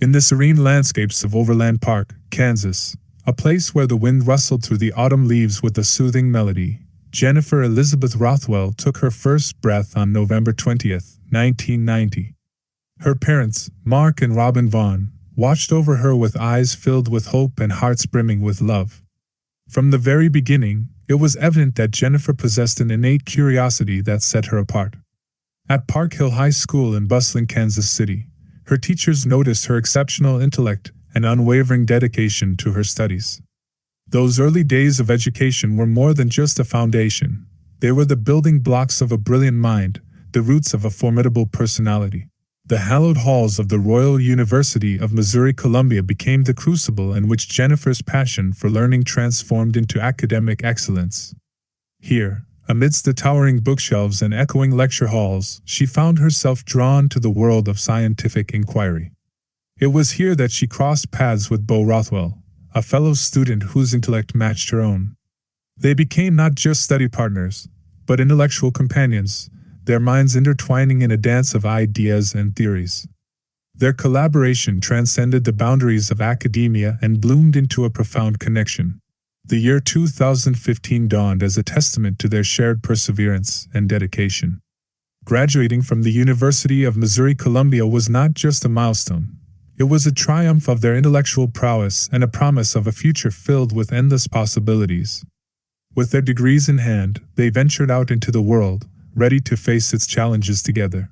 In the serene landscapes of Overland Park, Kansas, a place where the wind rustled through the autumn leaves with a soothing melody, Jenifer Elizabeth Rothwell took her first breath on November 20th, 1990. Her parents, Mark and Robin Vaughn, watched over her with eyes filled with hope and hearts brimming with love. From the very beginning, it was evident that Jenifer possessed an innate curiosity that set her apart. At Park Hill High School in bustling Kansas City, her teachers noticed her exceptional intellect and unwavering dedication to her studies. Those early days of education were more than just a foundation. They were the building blocks of a brilliant mind, the roots of a formidable personality. The hallowed halls of the Royal University of Missouri-Columbia became the crucible in which Jenifer's passion for learning transformed into academic excellence. Here, amidst the towering bookshelves and echoing lecture halls, she found herself drawn to the world of scientific inquiry. It was here that she crossed paths with Bo Rothwell, a fellow student whose intellect matched her own. They became not just study partners, but intellectual companions, their minds intertwining in a dance of ideas and theories. Their collaboration transcended the boundaries of academia and bloomed into a profound connection. The year 2015 dawned as a testament to their shared perseverance and dedication. Graduating from the University of Missouri-Columbia was not just a milestone. It was a triumph of their intellectual prowess and a promise of a future filled with endless possibilities. With their degrees in hand, they ventured out into the world, ready to face its challenges together.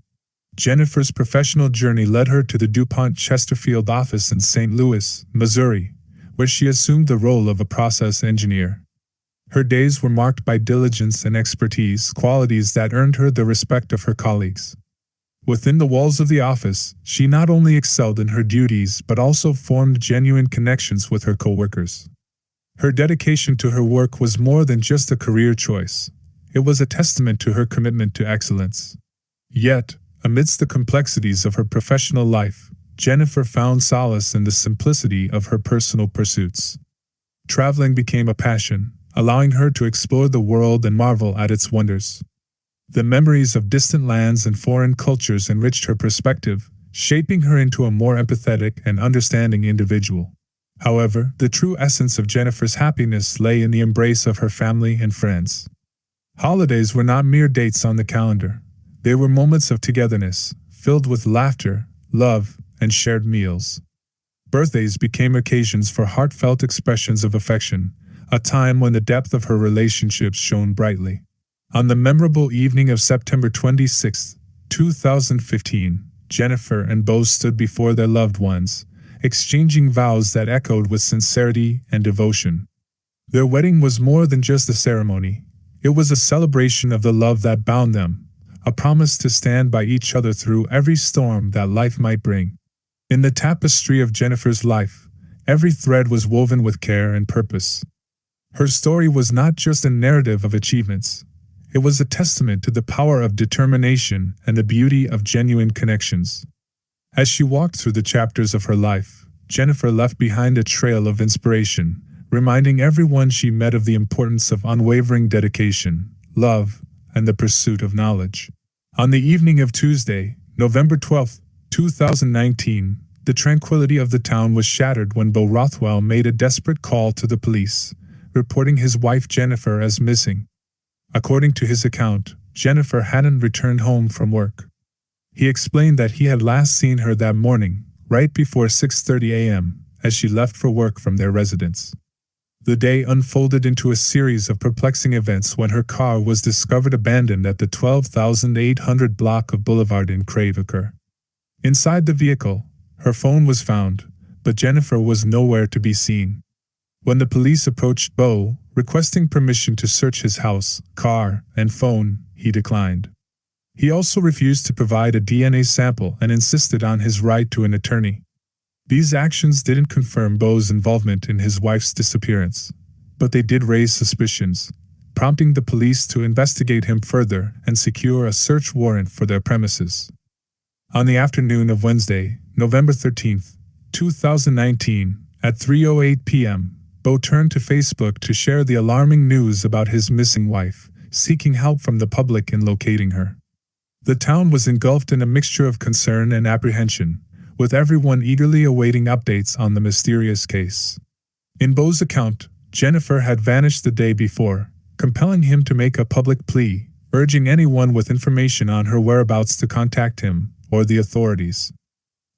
Jenifer's professional journey led her to the DuPont Chesterfield office in St. Louis, Missouri, where she assumed the role of a process engineer. Her days were marked by diligence and expertise, qualities that earned her the respect of her colleagues. Within the walls of the office, she not only excelled in her duties but also formed genuine connections with her coworkers. Her dedication to her work was more than just a career choice. It was a testament to her commitment to excellence. Yet, amidst the complexities of her professional life, Jenifer found solace in the simplicity of her personal pursuits. Traveling became a passion, allowing her to explore the world and marvel at its wonders. The memories of distant lands and foreign cultures enriched her perspective, shaping her into a more empathetic and understanding individual. However, the true essence of Jenifer's happiness lay in the embrace of her family and friends. Holidays were not mere dates on the calendar. They were moments of togetherness, filled with laughter, love, and shared meals. Birthdays became occasions for heartfelt expressions of affection, a time when the depth of her relationships shone brightly. On the memorable evening of September 26, 2015, Jenifer and Bo stood before their loved ones, exchanging vows that echoed with sincerity and devotion. Their wedding was more than just a ceremony. It was a celebration of the love that bound them, a promise to stand by each other through every storm that life might bring. In the tapestry of Jenifer's life, every thread was woven with care and purpose. Her story was not just a narrative of achievements. It was a testament to the power of determination and the beauty of genuine connections. As she walked through the chapters of her life, Jenifer left behind a trail of inspiration, reminding everyone she met of the importance of unwavering dedication, love, and the pursuit of knowledge. On the evening of Tuesday, November 12, 2019, the tranquility of the town was shattered when Bo Rothwell made a desperate call to the police, reporting his wife Jenifer as missing. According to his account, Jenifer hadn't returned home from work. He explained that he had last seen her that morning, right before 6:30 a.m., as she left for work from their residence. The day unfolded into a series of perplexing events when her car was discovered abandoned at the 12,800 block of Boulevard in Crèvecoeur. Inside the vehicle, her phone was found, but Jenifer was nowhere to be seen. When the police approached Bo, requesting permission to search his house, car, and phone, he declined. He also refused to provide a DNA sample and insisted on his right to an attorney. These actions didn't confirm Bo's involvement in his wife's disappearance, but they did raise suspicions, prompting the police to investigate him further and secure a search warrant for their premises. On the afternoon of Wednesday, November 13, 2019, at 3:08 p.m., Bo turned to Facebook to share the alarming news about his missing wife, seeking help from the public in locating her. The town was engulfed in a mixture of concern and apprehension, with everyone eagerly awaiting updates on the mysterious case. In Beau's account, Jenifer had vanished the day before, compelling him to make a public plea, urging anyone with information on her whereabouts to contact him or the authorities.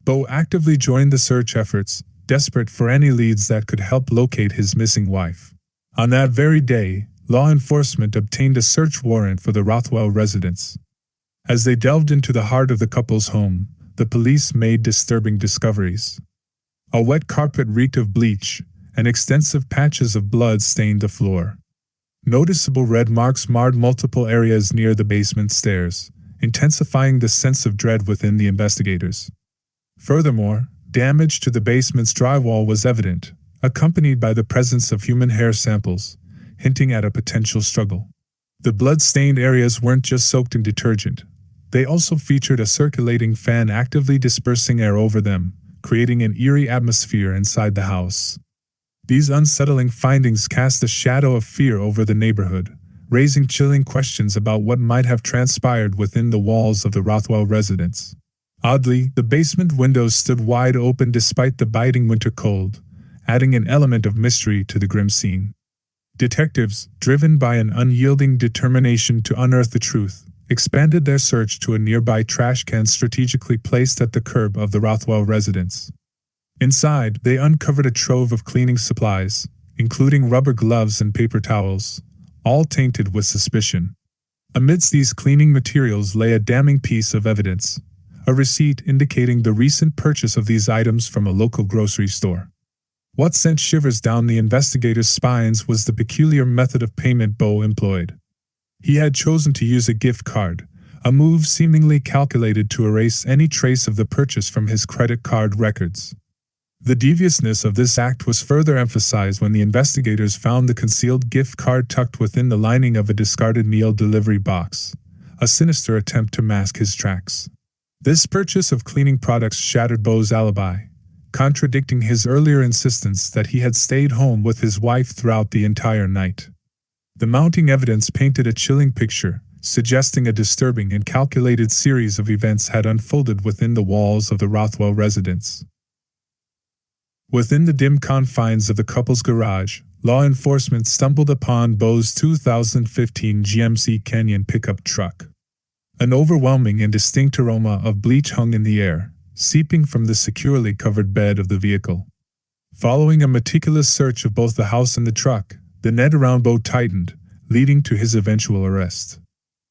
Beau actively joined the search efforts, desperate for any leads that could help locate his missing wife. On that very day, law enforcement obtained a search warrant for the Rothwell residence. As they delved into the heart of the couple's home, the police made disturbing discoveries. A wet carpet reeked of bleach, and extensive patches of blood stained the floor. Noticeable red marks marred multiple areas near the basement stairs, intensifying the sense of dread within the investigators. Furthermore, damage to the basement's drywall was evident, accompanied by the presence of human hair samples, hinting at a potential struggle. The blood-stained areas weren't just soaked in detergent. They also featured a circulating fan actively dispersing air over them, creating an eerie atmosphere inside the house. These unsettling findings cast a shadow of fear over the neighborhood, raising chilling questions about what might have transpired within the walls of the Rothwell residence. Oddly, the basement windows stood wide open despite the biting winter cold, adding an element of mystery to the grim scene. Detectives, driven by an unyielding determination to unearth the truth, expanded their search to a nearby trash can strategically placed at the curb of the Rothwell residence. Inside, they uncovered a trove of cleaning supplies, including rubber gloves and paper towels, all tainted with suspicion. Amidst these cleaning materials lay a damning piece of evidence, a receipt indicating the recent purchase of these items from a local grocery store. What sent shivers down the investigators' spines was the peculiar method of payment Beau employed. He had chosen to use a gift card, a move seemingly calculated to erase any trace of the purchase from his credit card records. The deviousness of this act was further emphasized when the investigators found the concealed gift card tucked within the lining of a discarded meal delivery box, a sinister attempt to mask his tracks. This purchase of cleaning products shattered Beau's alibi, contradicting his earlier insistence that he had stayed home with his wife throughout the entire night. The mounting evidence painted a chilling picture, suggesting a disturbing and calculated series of events had unfolded within the walls of the Rothwell residence. Within the dim confines of the couple's garage, law enforcement stumbled upon Beau's 2015 GMC Canyon pickup truck. An overwhelming and distinct aroma of bleach hung in the air, seeping from the securely covered bed of the vehicle. Following a meticulous search of both the house and the truck, the net around Beau tightened, leading to his eventual arrest.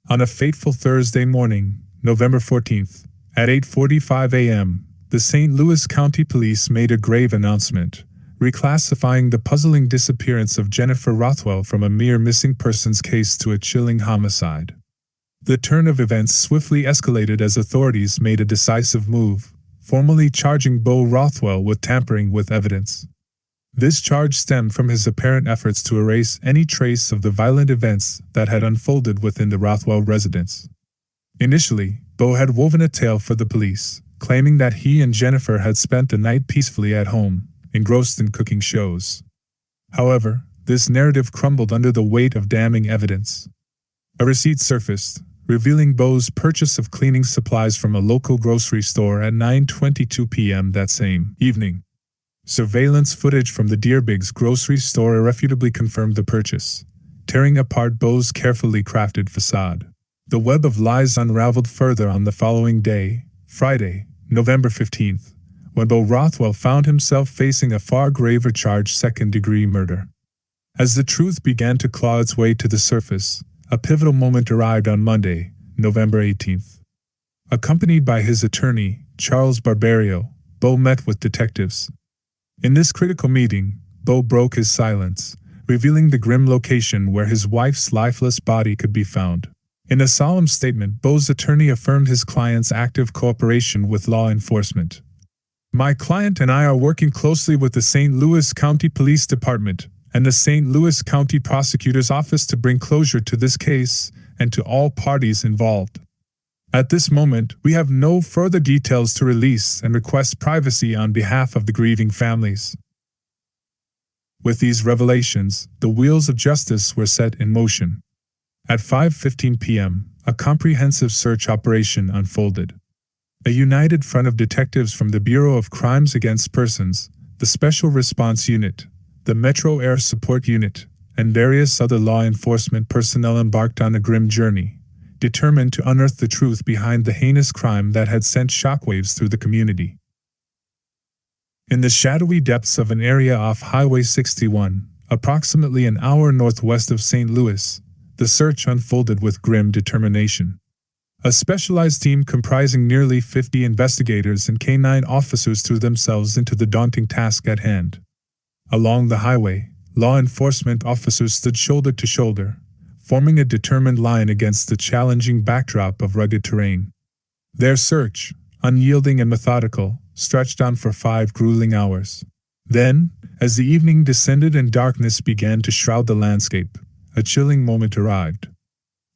On a fateful Thursday morning, November 14th, at 8:45 a.m., the St. Louis County Police made a grave announcement, reclassifying the puzzling disappearance of Jenifer Rothwell from a mere missing persons case to a chilling homicide. The turn of events swiftly escalated as authorities made a decisive move, formally charging Beau Rothwell with tampering with evidence. This charge stemmed from his apparent efforts to erase any trace of the violent events that had unfolded within the Rothwell residence. Initially, Beau had woven a tale for the police, claiming that he and Jenifer had spent the night peacefully at home, engrossed in cooking shows. However, this narrative crumbled under the weight of damning evidence. A receipt surfaced, revealing Beau's purchase of cleaning supplies from a local grocery store at 9:22 p.m. that same evening. Surveillance footage from the Deerbiggs grocery store irrefutably confirmed the purchase, tearing apart Beau's carefully crafted facade. The web of lies unraveled further on the following day, Friday, November 15th, when Beau Rothwell found himself facing a far graver charge: second-degree murder. As the truth began to claw its way to the surface, a pivotal moment arrived on Monday, November 18th. Accompanied by his attorney, Charles Barbario, Beau met with detectives. In this critical meeting, Beau broke his silence, revealing the grim location where his wife's lifeless body could be found. In a solemn statement, Beau's attorney affirmed his client's active cooperation with law enforcement. "My client and I are working closely with the St. Louis County Police Department and the St. Louis County Prosecutor's Office to bring closure to this case and to all parties involved. At this moment, we have no further details to release and request privacy on behalf of the grieving families." With these revelations, the wheels of justice were set in motion. At 5:15 p.m., a comprehensive search operation unfolded. A united front of detectives from the Bureau of Crimes Against Persons, the Special Response Unit, the Metro Air Support Unit, and various other law enforcement personnel embarked on a grim journey, determined to unearth the truth behind the heinous crime that had sent shockwaves through the community. In the shadowy depths of an area off Highway 61, approximately an hour northwest of St. Louis, the search unfolded with grim determination. A specialized team comprising nearly 50 investigators and canine officers threw themselves into the daunting task at hand. Along the highway, law enforcement officers stood shoulder to shoulder, forming a determined line against the challenging backdrop of rugged terrain. Their search, unyielding and methodical, stretched on for 5 grueling hours. Then, as the evening descended and darkness began to shroud the landscape, a chilling moment arrived.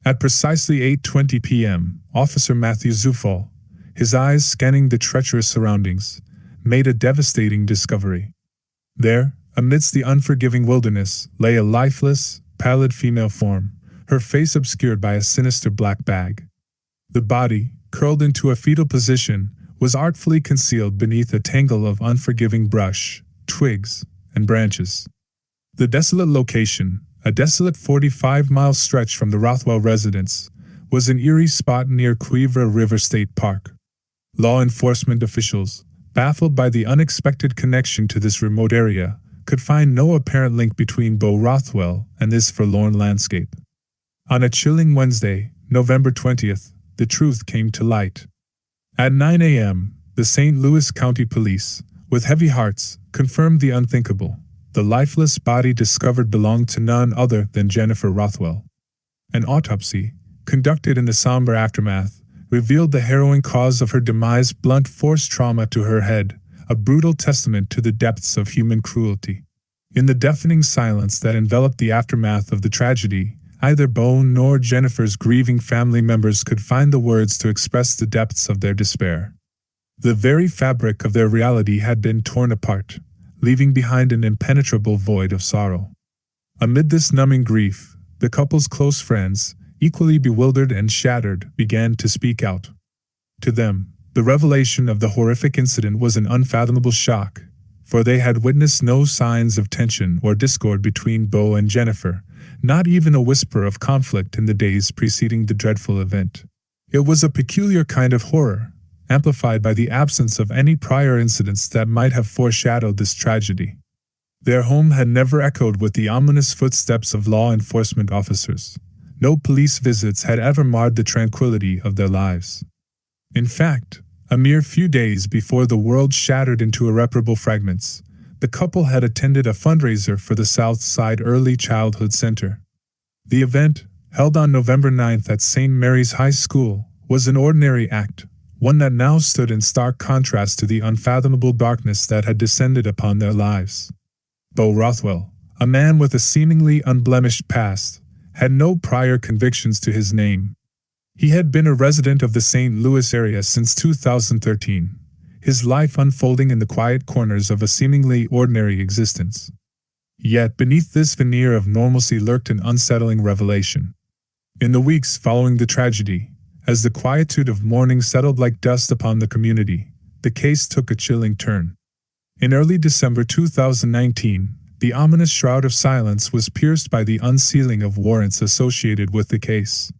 At precisely 8:20 p.m., Officer Matthew Zufall, his eyes scanning the treacherous surroundings, made a devastating discovery. There, amidst the unforgiving wilderness, lay a lifeless, pallid female form, her face obscured by a sinister black bag. The body, curled into a fetal position, was artfully concealed beneath a tangle of unforgiving brush, twigs, and branches. The desolate location, a desolate 45-mile stretch from the Rothwell residence, was an eerie spot near Cuivre River State Park. Law enforcement officials, baffled by the unexpected connection to this remote area, could find no apparent link between Bo Rothwell and this forlorn landscape. On a chilling Wednesday, November 20th, the truth came to light. At 9 a.m., the St. Louis County Police, with heavy hearts, confirmed the unthinkable. The lifeless body discovered belonged to none other than Jenifer Rothwell. An autopsy, conducted in the somber aftermath, revealed the harrowing cause of her demise: blunt force trauma to her head, a brutal testament to the depths of human cruelty. In the deafening silence that enveloped the aftermath of the tragedy, neither Bo nor Jenifer's grieving family members could find the words to express the depths of their despair. The very fabric of their reality had been torn apart, leaving behind an impenetrable void of sorrow. Amid this numbing grief, the couple's close friends, equally bewildered and shattered, began to speak out. To them, the revelation of the horrific incident was an unfathomable shock, for they had witnessed no signs of tension or discord between Bo and Jenifer, not even a whisper of conflict in the days preceding the dreadful event. It was a peculiar kind of horror, amplified by the absence of any prior incidents that might have foreshadowed this tragedy. Their home had never echoed with the ominous footsteps of law enforcement officers. No police visits had ever marred the tranquility of their lives. In fact, a mere few days before the world shattered into irreparable fragments, the couple had attended a fundraiser for the South Side Early Childhood Center. The event, held on November 9th at St. Mary's High School, was an ordinary act, one that now stood in stark contrast to the unfathomable darkness that had descended upon their lives. Bo Rothwell, a man with a seemingly unblemished past, had no prior convictions to his name. He had been a resident of the St. Louis area since 2013, his life unfolding in the quiet corners of a seemingly ordinary existence. Yet beneath this veneer of normalcy lurked an unsettling revelation. In the weeks following the tragedy, as the quietude of mourning settled like dust upon the community, the case took a chilling turn. In early December 2019, the ominous shroud of silence was pierced by the unsealing of warrants associated with the case.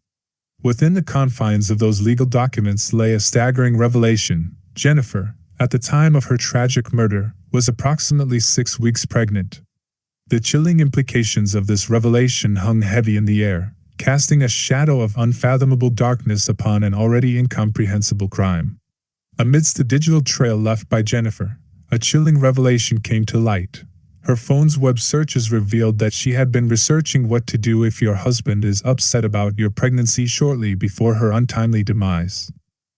Within the confines of those legal documents lay a staggering revelation. Jenifer, at the time of her tragic murder, was approximately 6 weeks pregnant. The chilling implications of this revelation hung heavy in the air, casting a shadow of unfathomable darkness upon an already incomprehensible crime. Amidst the digital trail left by Jenifer, a chilling revelation came to light. Her phone's web searches revealed that she had been researching what to do if your husband is upset about your pregnancy shortly before her untimely demise.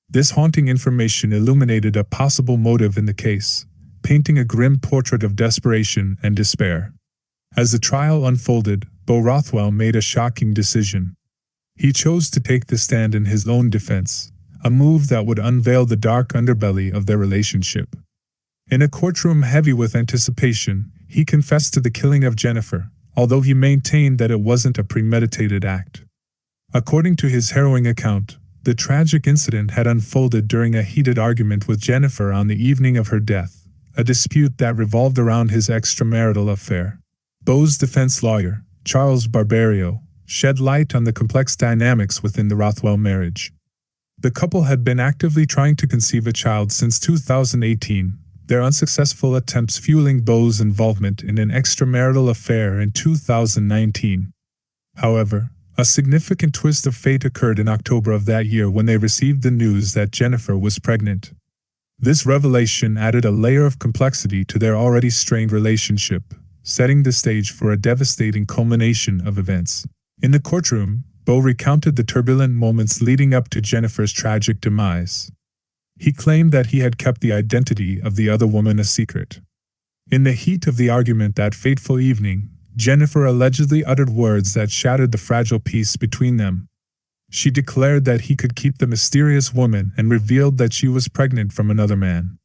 This haunting information illuminated a possible motive in the case, painting a grim portrait of desperation and despair. As the trial unfolded, Bo Rothwell made a shocking decision. He chose to take the stand in his own defense, a move that would unveil the dark underbelly of their relationship. In a courtroom heavy with anticipation, he confessed to the killing of Jenifer, although he maintained that it wasn't a premeditated act. According to his harrowing account, The tragic incident had unfolded during a heated argument with Jenifer on the evening of her death, a dispute that revolved around his extramarital affair. Beau's defense lawyer, Charles Barbario, shed light on the complex dynamics within the Rothwell marriage. The couple had been actively trying to conceive a child since 2018, their unsuccessful attempts fueling Beau's involvement in an extramarital affair in 2019. However, a significant twist of fate occurred in October of that year when they received the news that Jenifer was pregnant. This revelation added a layer of complexity to their already strained relationship, setting the stage for a devastating culmination of events. In the courtroom, Beau recounted the turbulent moments leading up to Jenifer's tragic demise. He claimed that he had kept the identity of the other woman a secret. In the heat of the argument that fateful evening, Jenifer allegedly uttered words that shattered the fragile peace between them. She declared that he could keep the mysterious woman and revealed that she was pregnant from another man.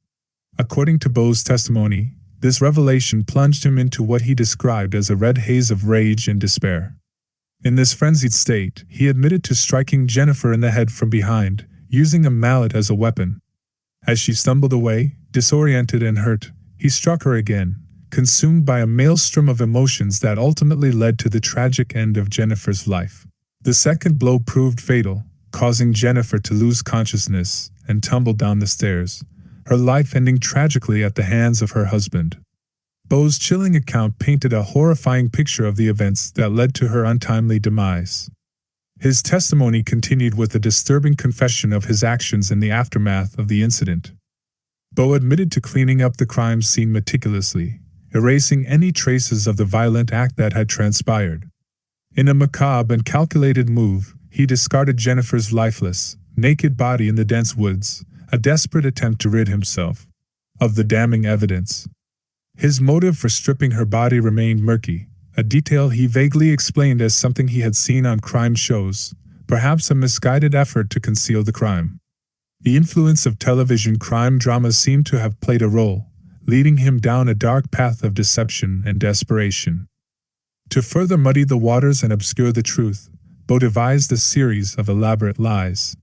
According to Beau's testimony, this revelation plunged him into what he described as a red haze of rage and despair. In this frenzied state, he admitted to striking Jenifer in the head from behind, using a mallet as a weapon. As she stumbled away, disoriented and hurt, he struck her again, consumed by a maelstrom of emotions that ultimately led to the tragic end of Jenifer's life. The second blow proved fatal, causing Jenifer to lose consciousness and tumble down the stairs, her life ending tragically at the hands of her husband. Beau's chilling account painted a horrifying picture of the events that led to her untimely demise. His testimony continued with a disturbing confession of his actions in the aftermath of the incident. Beau admitted to cleaning up the crime scene meticulously, erasing any traces of the violent act that had transpired. In a macabre and calculated move, he discarded Jenifer's lifeless, naked body in the dense woods, a desperate attempt to rid himself of the damning evidence. His motive for stripping her body remained murky, a detail he vaguely explained as something he had seen on crime shows, perhaps a misguided effort to conceal the crime. The influence of television crime dramas seemed to have played a role, leading him down a dark path of deception and desperation. To further muddy the waters and obscure the truth, Beau devised a series of elaborate lies.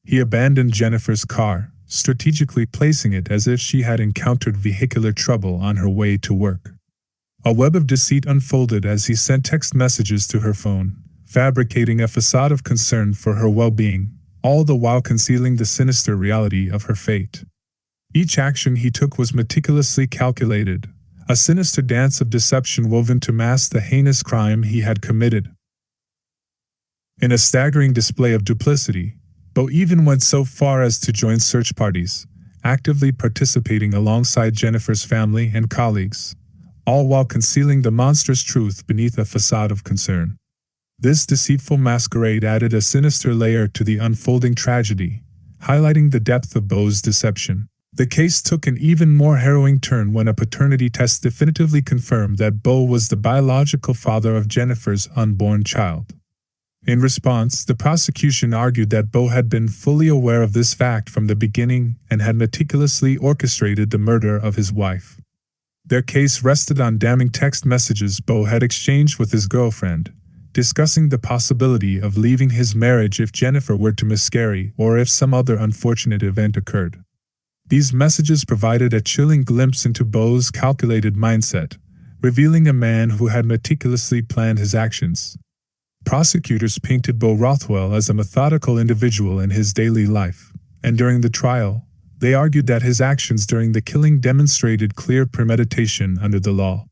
He abandoned Jenifer's car, strategically placing it as if she had encountered vehicular trouble on her way to work. A web of deceit unfolded as he sent text messages to her phone, fabricating a facade of concern for her well-being, all the while concealing the sinister reality of her fate. Each action he took was meticulously calculated, a sinister dance of deception woven to mask the heinous crime he had committed. In a staggering display of duplicity, Beau even went so far as to join search parties, actively participating alongside Jenifer's family and colleagues, all while concealing the monstrous truth beneath a facade of concern. This deceitful masquerade added a sinister layer to the unfolding tragedy, highlighting the depth of Beau's deception. The case took an even more harrowing turn when a paternity test definitively confirmed that Beau was the biological father of Jenifer's unborn child. In response, the prosecution argued that Beau had been fully aware of this fact from the beginning and had meticulously orchestrated the murder of his wife. Their case rested on damning text messages Beau had exchanged with his girlfriend, discussing the possibility of leaving his marriage if Jenifer were to miscarry or if some other unfortunate event occurred. These messages provided a chilling glimpse into Beau's calculated mindset, revealing a man who had meticulously planned his actions. Prosecutors painted Beau Rothwell as a methodical individual in his daily life, and during the trial, they argued that his actions during the killing demonstrated clear premeditation under the law.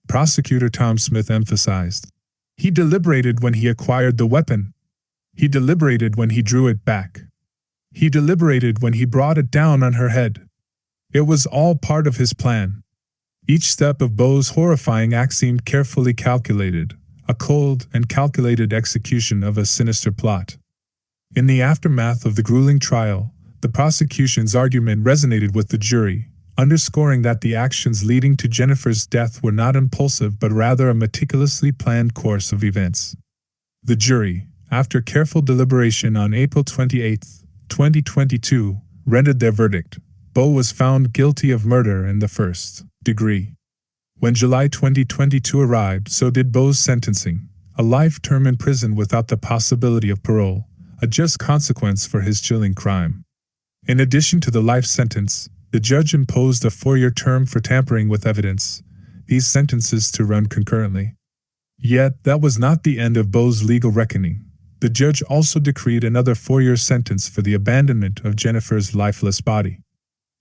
Prosecutor Tom Smith emphasized, "He deliberated when he acquired the weapon. He deliberated when he drew it back. He deliberated when he brought it down on her head. It was all part of his plan." Each step of Beau's horrifying act seemed carefully calculated, a cold and calculated execution of a sinister plot. In the aftermath of the grueling trial, the prosecution's argument resonated with the jury, underscoring that the actions leading to Jenifer's death were not impulsive but rather a meticulously planned course of events. The jury, after careful deliberation on April 28, 2022, rendered their verdict. Beau was found guilty of murder in the first degree. When July 2022 arrived, so did Beau's sentencing, a life term in prison without the possibility of parole, a just consequence for his chilling crime. In addition to the life sentence, the judge imposed a 4-year term for tampering with evidence, these sentences to run concurrently. Yet, that was not the end of Beau's legal reckoning. The judge also decreed another 4-year sentence for the abandonment of Jenifer's lifeless body.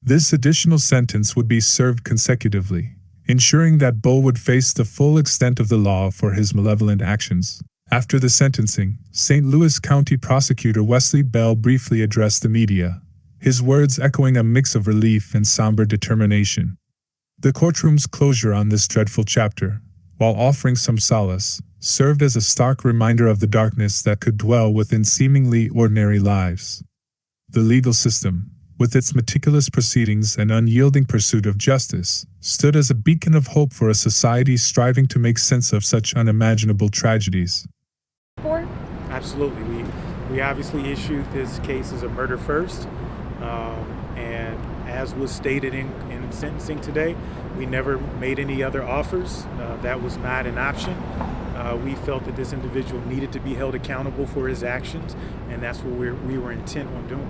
This additional sentence would be served consecutively, ensuring that Beau would face the full extent of the law for his malevolent actions. After the sentencing, St. Louis County Prosecutor Wesley Bell briefly addressed the media, his words echoing a mix of relief and somber determination. The courtroom's closure on this dreadful chapter, while offering some solace, served as a stark reminder of the darkness that could dwell within seemingly ordinary lives. The legal system, with its meticulous proceedings and unyielding pursuit of justice, stood as a beacon of hope for a society striving to make sense of such unimaginable tragedies. Absolutely. We obviously issued this case as a murder first, and as was stated in sentencing today, we never made any other offers. That was not an option. We felt that this individual needed to be held accountable for his actions, and that's what we were intent on doing.